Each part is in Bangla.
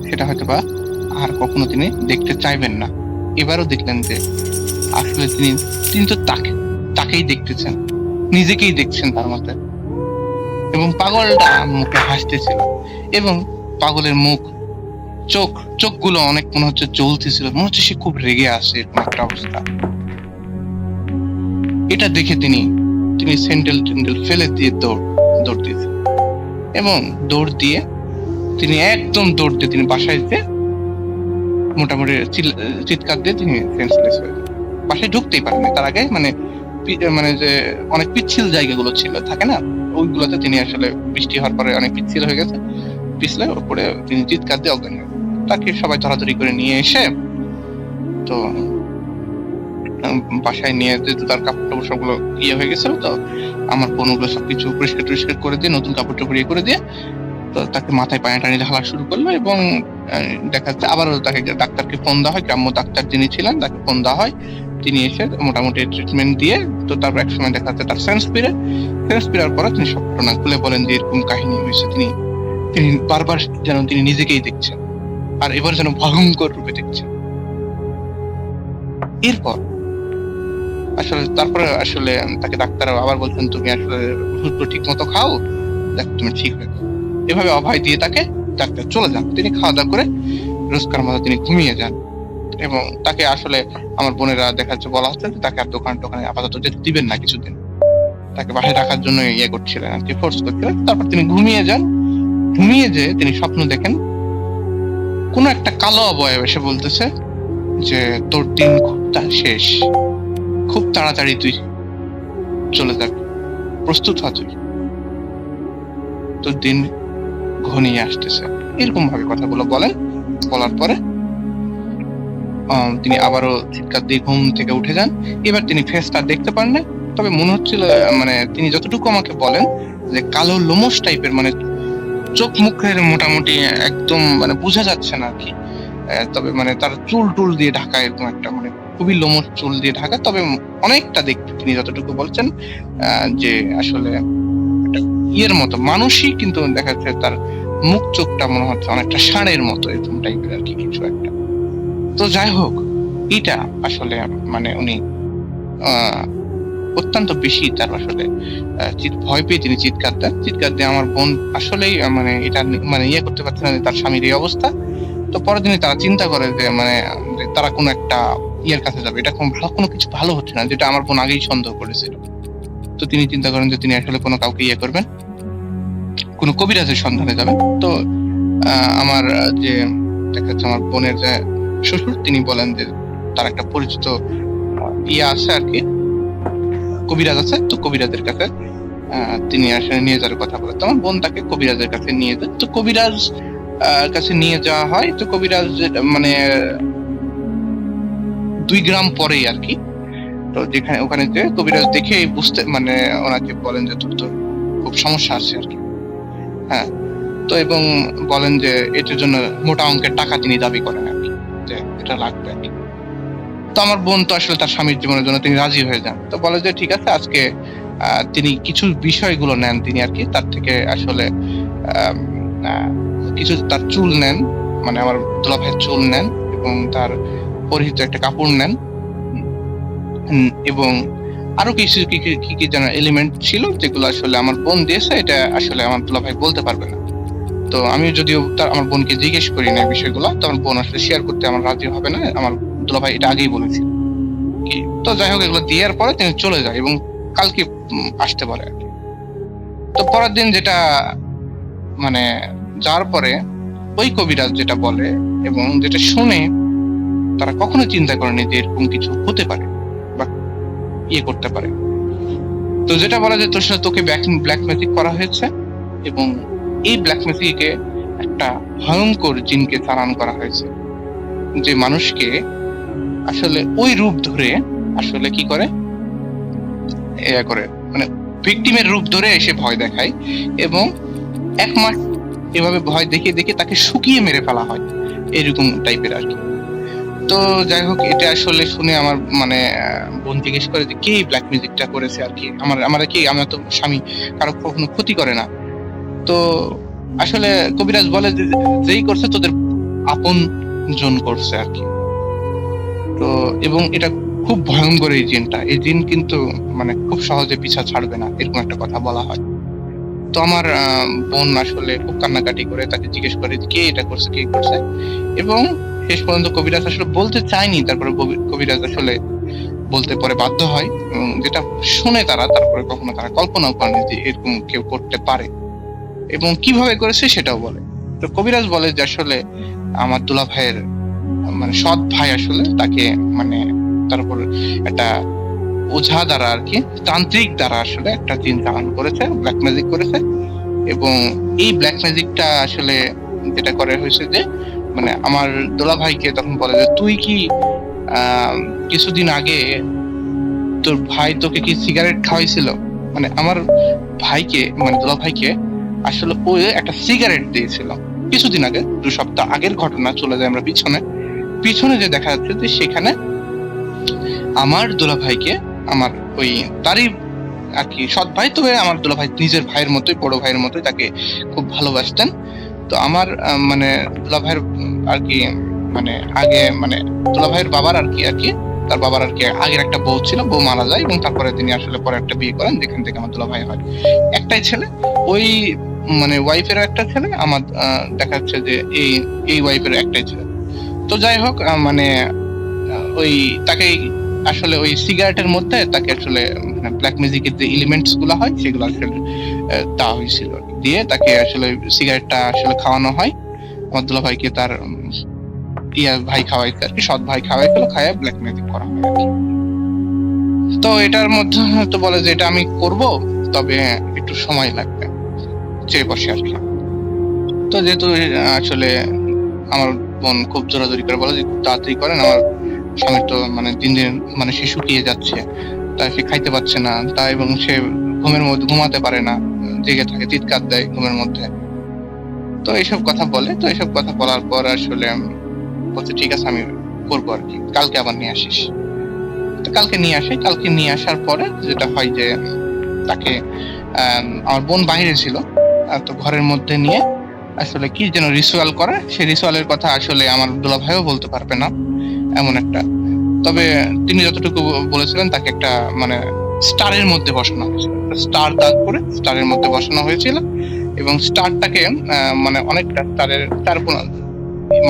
সেটা হয়তো বা আর কখনো তিনি দেখতে চাইবেন না। এবারও দেখলেন যে আসলে তিনি তো তাকেই দেখতেছেন, নিজেকেই দেখছেন তার মধ্যে। এবং পাগলটা মুখে হাসতেছিল, এবং পাগলের চোখ চোখগুলো অনেক মনে হচ্ছে জ্বলতেছিল, মনে হচ্ছে সে খুব রেগে আছে, এরকম একটা অবস্থা। এটা দেখে তিনি স্যান্ডেল টেন্ডেল ফেলে দিয়ে দৌড় দিয়েছে, এবং দৌড় দিয়ে তিনি বাসায় যেয়ে মোটামুটি চিৎকার দিয়ে তিনি সেন্সলেস হয়ে যায়। বাসায় ঢুকতেই পারেনি তার আগে, মানে যে অনেক পিচ্ছিল জায়গাগুলো ছিল থাকে না, ওইগুলোতে তিনি আসলে বৃষ্টি হওয়ার পরে অনেক পিচ্ছিল হয়ে গেছে, পিছলে ওপরে তিনি চিৎকার দিয়ে অজ্ঞান হয়ে গেছে। তাকে সবাই ধরাধরি করে নিয়ে এসে তো বাসায় নিয়ে যেতে তার কাপড় টাপড় সবগুলো ইয়ে হয়ে গেছিল, তো আমার বোন ওগুলো সবকিছু পরিষ্কার করে দিয়ে নতুন কাপড় টাপড় ইয়ে করে দিয়ে তো তাকে মাথায় পানি টানি ঢালা শুরু করলো। এবং দেখা যাচ্ছে আবারও তাকে ডাক্তারকে ফোন দেওয়া হয়, গ্রাম্য ডাক্তার যিনি ছিলেন তাকে ফোন দেওয়া হয়, তিনি এসে মোটামুটি ট্রিটমেন্ট দিয়ে তো তারপর এক সময় দেখা যাচ্ছে তার সেন্স ফিরার পরে তিনি সব ঘটনা খুলে বলেন যে এরকম কাহিনী হয়েছে। তিনি বারবার যেন তিনি নিজেকেই দেখছেন, আর এবার যেন ভয়ঙ্কর রূপে দেখছেন। এরপর তারপরে তাকে ডাক্তার আবার বলছেন তুমি আসলে ওষুধগুলো ঠিক মতো খাও, দেখ তুমি ঠিক হয়ে যাও। এভাবে অভয় দিয়ে তাকে ডাক্তার চলে যান। তিনি খাওয়া দাওয়া করে রোজকার মতো তিনি ঘুমিয়ে যান, এবং তাকে আসলে আমার বোনেরা দেখা যাচ্ছে বলা হচ্ছে তাকে আর দোকানে আপাতত যেতে দিবেন না কিছুদিন, তাকে বাসায় রাখার জন্য ইয়ে করছিলেন আর কি, ফোর্স করছিলেন। তারপর তিনি ঘুমিয়ে যান। ঘুমিয়ে যে তিনি স্বপ্ন দেখেন কোন একটা কালো অবয়ব এসে বলতেছে যে তোর দিন শেষ, খুব তাড়াতাড়ি তুই চলে যাবি, প্রস্তুত হ, তুই তোর দিন ঘনিয়ে আসতেছে, এরকম ভাবে কথাগুলো বলেন। বলার পরে তিনি আবারও চিৎকার দিয়ে ঘুম থেকে উঠে যান। এবার তিনি ফেসটা দেখতে পান না, তবে মনে হচ্ছিল মানে তিনি যতটুকু আমাকে বলেন যে কালো লোমশ টাইপের, মানে চোখ মুখের মোটামুটি একদম মানে বোঝা যাচ্ছে না আর কি, তবে মানে তার চুল দিয়ে ঢাকা, এরকম একটা মানে খুবই লোমশ চুল দিয়ে ঢাকা, তবে অনেকটা দেখতে তিনি যতটুকু বলছেন যে আসলে একটা ইয়ের মতো মানুষই, কিন্তু দেখা যাচ্ছে তার মুখ চোখটা মনে হচ্ছে অনেকটা ষাঁড়ের মতো, এরকম টাইপের আর কি কিছু একটা। তো যাই হোক, এটা আসলে মানে উনি অত্যন্ত বেশি তার আসলে ভয় পেয়ে তিনি চিৎকার দিয়ে আমার বোন আসলেই মানে এটা মানে ইয়ে করতে পারছে না তার স্বামীর এই অবস্থা। তো পরের দিনই তারা চিন্তা করে যে মানে তারা কোনো একটা ইয়ের কাছে যাবে, এটা কোনো কিছু ভালো হচ্ছে না, যেটা আমার বোন আগেই সন্দেহ করেছিল। তো তিনি চিন্তা করেন যে তিনি আসলে কোনো কাউকে ইয়ে করবেন, কোনো কবিরাজের সন্ধানে যাবেন। তো আমার যে দেখা যাচ্ছে আমার বোনের যে শ্বশুর, তিনি বলেন যে তার একটা পরিচিত ইয়ে আছে আর কি, কবিরাজ আছে, তো কবিরাজের কাছে তিনি আসলে নিয়ে যাওয়ার কথা বলে। তো আমার বোন তাকে কবিরাজের কাছে নিয়ে যায়। তো কবিরাজ কাছে নিয়ে যাওয়া হয়। তো কবিরাজ মানে 2 গ্রাম পরেই আর কি, তো ওখানে যে কবিরাজ দেখে বুঝতে মানে ওনাকে বলেন যে তোর তো খুব সমস্যা আছে আর কি, হ্যাঁ। তো এবং বলেন যে এটার জন্য মোটা অঙ্কের টাকা তিনি দাবি করেন আর কি, যে এটা লাগবে আর কি। তো আমার বোন তো আসলে তার স্বামীর জীবনের জন্য তিনি রাজি হয়ে যান। তো বলে যে ঠিক আছে, আজকে তিনি কিছু বিষয়গুলো নেন তিনি আর কি, তার থেকে আসলে কিছু তার চুল নেন, মানে আমার দুলাভাইয়ের চুল নেন, এবং তার পরিহিত একটা কাপড় নেন, এবং আরো কিছু কি যেন এলিমেন্ট ছিল যেগুলো আসলে আমার বোন দিয়েছে, এটা আসলে আমার দুলাভাই বলতে পারবে না। তো আমি যদিও আমার বোনকে জিজ্ঞেস করি না বিষয়গুলো, তো আমার বোন আসলে শেয়ার করতে আমার রাজি হবে না, আমার দুলাভাই এটা আগেই বলেছিল কি। তো যাই হোক, এগুলো দেওয়ার পরে তিনি চলে যায় এবং কালকে আসতে পারে আর কি। তো পরের দিন যেটা মানে যাওয়ার পরে ওই কবিরাজ যেটা বলে এবং যেটা শুনে, তারা কখনো চিন্তা করেনি যে এরকম কিছু হতে পারে বা ইয়ে করতে পারে। তো যেটা বলা যায় তোর সাথে তোকে ব্ল্যাক ম্যাজিক করা হয়েছে, এবং এই ব্ল্যাক ম্যাজিকে একটা ভয়ঙ্কর জিনকে চালান করা হয়েছে, যে মানুষকে আসলে ওই রূপ ধরে আসলে কি করে মানে ভিকটিমের রূপ ধরে এসে ভয় দেখায়, এবং 1 মাস এভাবে ভয় দেখিয়ে তাকে শুকিয়ে মেরে ফেলা হয়, এরকম টাইপের আর কি। তো যাই হোক, এটা আসলে শুনে আমার মানে বোন জিজ্ঞেস করে যে কে ব্ল্যাক মিউজিকটা করেছে আর কি, আমার কি, আমার তো স্বামী কারো কখনো ক্ষতি করে না। তো আসলে কবিরাজ বলে যে যেই করছে তোদের আপন জন করছে আর কি। তো এবং এটা খুব ভয়ঙ্কর এই জিনটা, এই জিন কিন্তু মানে খুব সহজে পিছা ছাড়বে না, এরকম একটা কথা বলা হয়। তো আমার বোন আসলে খুব কান্নাকাটি করে তাকে জিজ্ঞেস করে কে এটা করছে, কে করছে, এবং শেষ পর্যন্ত কবিরাজ আসলে বলতে চায়নি, তারপরে কবিরাজ আসলে বলতে পরে বাধ্য হয়, যেটা শুনে তারপরে কখনো তারা কল্পনাও করেনি যে এরকম কেউ করতে পারে এবং কিভাবে করেছে সেটাও বলে। তো কবিরাজ বলে যে আসলে আমার দুলা ভাইয়ের মানে সৎ ভাই আসলে তাকে মানে তারপর একটা ওঝা দ্বারা আর কি, তান্ত্রিক দ্বারা আসলে একটা জিন চালান করেছে, ব্ল্যাক ম্যাজিক করেছে। এবং এই ব্ল্যাক ম্যাজিকটা আসলে যেটা করে হয়েছে যে মানে আমার দোলা ভাইকে তখন বলে যে তুই কি কিছুদিন আগে তোর ভাই তোকে কি সিগারেট খাওয়াইছিল, মানে আমার ভাইকে মানে দোলা ভাইকে আসলে ও একটা সিগারেট দিয়েছিল কিছুদিন আগে, 2 সপ্তাহ আগের ঘটনা। চলে যায় আমরা পিছনে পিছনে যে দেখা যাচ্ছে যে সেখানে আমার দোলা ভাইকে আমার ওই তারই আর কি সৎ ভাই, তবে আমার দুলা ভাই নিজের ভাইয়ের মতোই, বড় ভাইয়ের মতোই তাকে খুব ভালোবাসতেন। তো আমার মানে দুলা ভাইয়ের আর কি মানে আগে মানে দুলা ভাইয়ের বাবার আর কি তার বাবার আর কি আগের একটা বউ ছিল, বউ মারা যায় এবং তারপরে তিনি আসলে পরে একটা বিয়ে করেন, যেখান থেকে আমার দুলা ভাই হয়। একটাই ছেলে, ওই মানে ওয়াইফেরও একটা ছেলে, আমার দেখা যাচ্ছে যে এই ওয়াইফের একটাই ছেলে। তো যাই হোক মানে ওই তাকে আসলে ওই সিগারেটের মধ্যে তাকে আসলে ব্ল্যাক ম্যাজিকের যে এলিমেন্টস গুলো হয় সেগুলো আসলে দেওয়া হয়েছিল, দিয়ে তাকে আসলে সিগারেটটা আসলে খাওয়ানো হয়। আমার দুলা ভাইকে তার ভাই খাওয়াইছে আর কি, সৎ ভাই খাওয়াইছিল, খাইয়ে ব্ল্যাক ম্যাজিক করা হয় আর কি। তো এটার মধ্যে তো বলে যে এটা আমি করব, তবে একটু সময় লাগবে, চেয়ে বসে আর কি। তো যেহেতু আসলে আমার বোন খুব জোরাজোরি করে বলে যে খুব তাড়াতাড়ি করেন, আমার স্বামীর তো মানে দিন দিন মানে সে শুকিয়ে যাচ্ছে, তা সে খাইতে পারছে না, তা এবং সে ঘুমের মধ্যে ঘুমাতে পারে না, জেগে থাকে, চিৎকার দেয় ঘুমের মধ্যে। তো এইসব কথা বলে, তো এইসব কথা বলার পর আসলে বলছে ঠিক আছে আমি করবো আর কি, কালকে আবার নিয়ে আসিস। তো কালকে নিয়ে আসে, কালকে নিয়ে আসার পরে যেটা হয় যে তাকে আমার বোন বাইরে ছিল, তো ঘরের মধ্যে নিয়ে আসলে কি যেন রিচুয়াল করে, সেই রিচুয়ালের কথা আসলে আমার দুলা ভাইও বলতে পারবে না এমন একটা। তবে তিনি যতটুকু বলেছিলেন তাকে একটা মানে স্টারের মধ্যে বসানো হয়েছিল, স্টার দাগ করে স্টারের মধ্যে বসানো হয়েছিল, এবং স্টারটাকে মানে অনেকটা স্টারের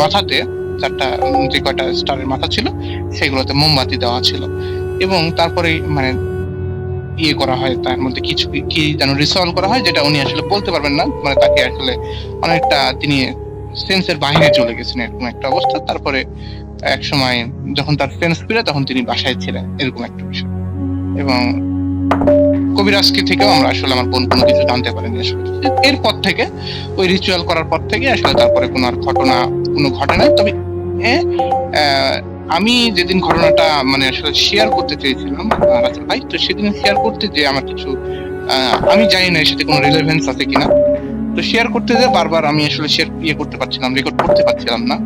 মাথাতে 4টা যে কয়টা স্টারের মাথা ছিল সেগুলোতে মোমবাতি দেওয়া ছিল, এবং তারপরে মানে ইয়ে করা হয়, তার মধ্যে কিছু কি যেন রিসলভ করা হয়, যেটা উনি আসলে বলতে পারবেন না, মানে তাকে আসলে অনেকটা তিনি সেন্সের বাইরে চলে গেছেন এরকম একটা অবস্থা। তারপরে এক সময় যখন তার সেন্স ফিরে তখন তিনি বাসায় ছিলেন, এরকম একটা বিষয়। এবং কবিরাজকে থেকেও আমরা আসলে আমার বোন কোনো কিছু জানতে পারিনি আসলে। এরপর থেকে ওই রিচুয়াল করার পর থেকে আসলে তারপরে কোনো আর ঘটনা কোনো ঘটে নাই। তবে আমি যেদিন ঘটনাটা মানে আসলে শেয়ার করতে চেয়েছিলাম রাসেল ভাই, তো সেদিন শেয়ার করতে যে আমার কিছু আমি জানি না এর সাথে কোনো রিলেভেন্স আছে কিনা, তো শেয়ার করতে যে বারবার আমি আসলে করতে পারছিলাম, রেকর্ড করতে পারছিলাম না,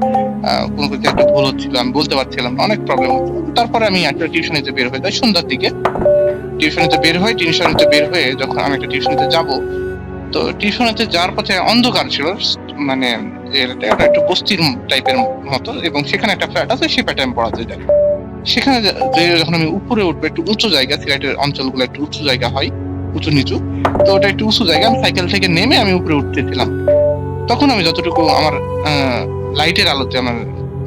কোনো কিছু একটা ভুল হচ্ছিল, আমি বলতে পারছিলাম না, অনেক প্রবলেম হচ্ছিল। তারপরে আমি একটা টিউশনিতে বের হয়ে যাই সন্ধ্যার দিকে, টিউশনিতে বের হয়ে যখন আমি একটা টিউশনিতে যাব, তো টিউশনিতে যাওয়ার পথে অন্ধকার ছিল, মানে এটা একটু বস্তির টাইপের মতো, এবং সেখানে একটা ফ্ল্যাট আছে, সেই ফ্ল্যাটে আমি পড়াতে যাই। সেখানে যখন আমি উপরে উঠবো, একটু উঁচু জায়গা, সিলেটের অঞ্চলগুলো একটু উঁচু জায়গা হয়, উঁচু নিচু, তো ওটা একটু উঁচু জায়গা, আমি সাইকেল থেকে নেমে আমি উপরে উঠতেছিলাম। তখন আমি যতটুকু আমার লাইটের আলোতে, আমার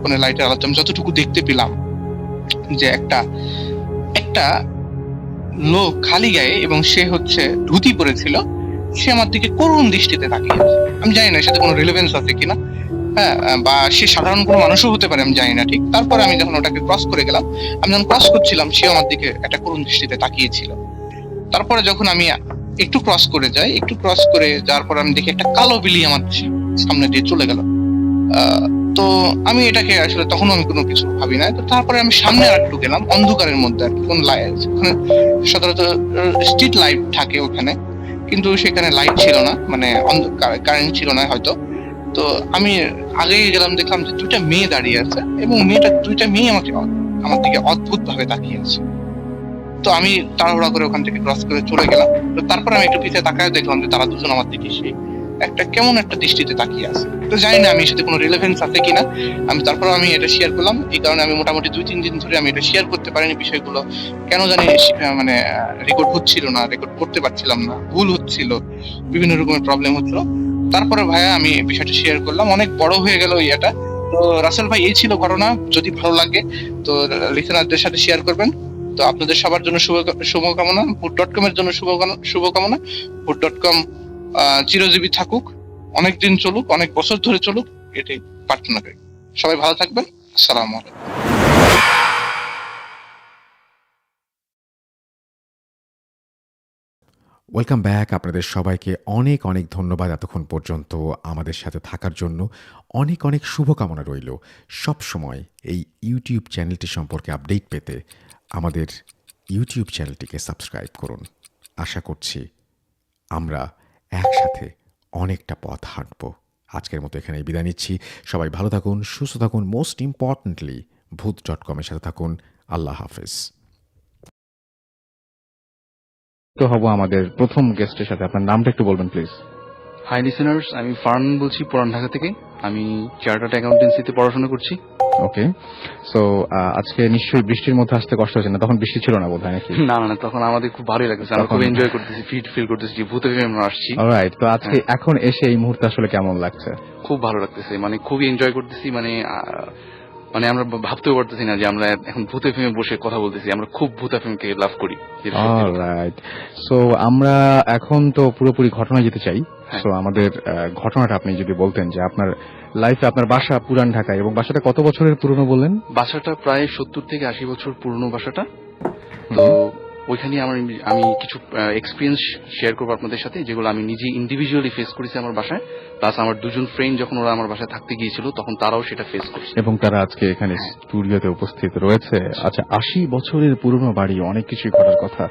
ফোনের লাইটের আলোতে আমি যতটুকু দেখতে পেলাম যে একটা একটা লোক খালি গায়ে, এবং সে হচ্ছে ধুতি পরেছিল, সে আমার দিকে করুণ দৃষ্টিতে তাকিয়ে আছে। আমি জানি না এর সাথে কোনো রিলেভেন্স আছে কিনা, হ্যাঁ, বা সে সাধারণ কোনো মানুষও হতে পারে, আমি জানি না ঠিক। তারপরে আমি যখন ওটাকে ক্রস করে গেলাম, আমি যখন ক্রস করছিলাম সে আমার দিকে একটা করুণ দৃষ্টিতে তাকিয়েছিল। তারপরে যখন আমি একটু ক্রস করে যাওয়ার পর আমি দেখি একটা কালো বিলি আমার সামনে দিয়ে চলে গেল। তো আমি এটাকে আসলে তখন আমি কোনো কিছু ভাবি না। তো তারপরে আমি সামনে আর একটু গেলাম অন্ধকারের মধ্যে, আর কোন লাইট, ওখানে সাধারণত স্ট্রিট লাইট থাকে ওখানে, কিন্তু সেখানে লাইট ছিল না, মানে কারেন্ট ছিল না হয়তো। তো আমি আগে গেলাম, দেখলাম যে 2টা মেয়ে দাঁড়িয়ে আছে, এবং 2টা মেয়ে আমার দিকে অদ্ভুত ভাবে তাকিয়ে আছে। তো আমি তাড়াহুড়া করে ওখান থেকে ক্রস করে চলে গেলাম। তো তারপর আমি একটু পিছিয়ে তাকায় দেখলাম যে তারা দুজন আমার দিকে সেই একটা কেমন একটা দৃষ্টিতে তাকিয়ে আছে। তো জানি না আমি এর সাথে কোনো রিলেভেন্স আছে কিনা, আমি তারপর আমি এটা শেয়ার করলাম। এই কারণে আমি মোটামুটি 2-3 দিন ধরে আমি এটা শেয়ার করতে পারিনি বিষয়গুলো। কেন জানি মানে রেকর্ড হচ্ছিল না, রেকর্ড করতে পারছিলাম না, ভুল হচ্ছিল, বিভিন্ন রকমের প্রবলেম হচ্ছিল। তারপরে ভাইয়া আমি বিষয়টা শেয়ার করলাম, অনেক বড় হয়ে গেল ইয়েটা। তো রাসেল ভাই এই ছিল ঘটনা। যদি ভালো লাগে তো লিসেনারদের সাথে শেয়ার করবেন। তো আপনাদের সবার জন্য শুভকামনা, ফুড.com এর জন্য শুভকামনা। ফুড.com চিরজীবী থাকুক, অনেক দিন চলুক, অনেক বছর ধরে চলুক, এটাই প্রার্থনা করি। সবাই ভালো থাকবেন। আসসালামু আলাইকুম। Welcome back. আপনাদের সবাইকে অনেক অনেক ধন্যবাদ এতক্ষণ পর্যন্ত আমাদের সাথে থাকার জন্য। অনেক অনেক শুভকামনা রইল। সব সময় এই ইউটিউব চ্যানেলটি সম্পর্কে আপডেট পেতে আমাদের ইউটিউব চ্যানেলটিকে সাবস্ক্রাইব করুন। আশা করছি আমরা একসাথে অনেকটা পথ হাঁটব। আজকের মতো এখানেই বিদায় নিচ্ছি। সবাই ভালো থাকুন, সুস্থ থাকুন, মোস্ট ইম্পর্ট্যান্টলি ভূত.com এর সাথে থাকুন। আল্লাহ হাফেজ। তো হব আমাদের প্রথম গেস্টের সাথে। আপনার নামটা একটু বলবেন প্লিজ। হাই লিসেনার্স, আমি ফারহান বলছি পুরান ঢাকা থেকে। আমি চার্টার্ড অ্যাকাউন্টেন্সিতে পড়াশোনা করছি। ওকে, সো আজকে নিশ্চয়ই বৃষ্টির মধ্যে আসতে কষ্ট হচ্ছে না? তখন বৃষ্টি ছিল না বোধহয়, নাকি? না না না, তখন আমাদের খুব ভালোই লাগতেছে, আমরা খুব এনজয় করতেছি, ফিল করতেছি যে ভূত এফএম আমরা আসছি। অলরাইট, তো আজকে এখন এসে এই মুহূর্তে আসলে কেমন লাগছে? খুব ভালো লাগতেছে, মানে খুবই এনজয় করতেছি। মানে আমরা ভাবতেও পারতেছি না যে আমরা এখন ভূত এফএম বসে কথা বলতেছি। আমরা খুব ভূত এফএম কে লাভ করি। অলরাইট, সো আমরা এখন তো পুরোপুরি ঘটনা যেতে চাই। সো আমাদের ঘটনাটা আপনি যদি বলতেন যে আপনার লাইফে, আপনার বাসা পুরান ঢাকায়, এবং বাসাটা কত বছরের পুরনো বললেন? বাসাটা প্রায় 70 থেকে 80 বছর পুরনো বাসাটা। তো ওইখানে আমি কিছু এক্সপিরিয়েন্স শেয়ার করবো আপনাদের সাথে, যেগুলো আমি নিজে ইন্ডিভিজুয়ালি ফেস করেছি আমার বাসায়, প্লাস আমার দুজন ফ্রেন্ড যখন ওরা আমার বাসায় থাকতে গিয়েছিল তখন তারাও সেটা ফেস করছে, এবং তারা আজকে এখানে স্টুডিওতে উপস্থিত রয়েছে। আচ্ছা, 80 বছরের পুরনো বাড়ি, অনেক কিছুই ঘটার কথা,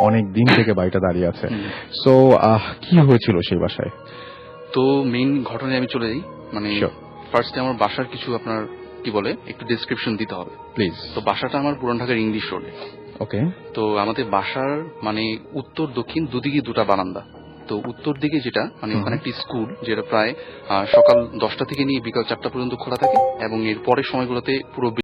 অনেক দিন থেকে বাড়িটা দাঁড়িয়ে আছে। সো কি হয়েছিল সেই বাসায়? তো মেইন ঘটনায় আমি চলে যাই। মানে ফার্স্টে আমার বাসার কিছু আপনার কি বলে একটু ডেসক্রিপশন দিতে হবে প্লিজ। তো বাসাটা আমার পুরান ঢাকার ইংলিশ রোডে। ওকে, তো আমাদের বাসার মানে উত্তর দক্ষিণ দুদিকে দুটা বারান্দা। তো উত্তর দিকে যেটা, মানে ওখানে একটি স্কুল, যেটা প্রায় সকাল 10টা থেকে নিয়ে বিকাল 4টা পর্যন্ত খোলা থাকে, এবং এর পরের সময়গুলোতে পুরো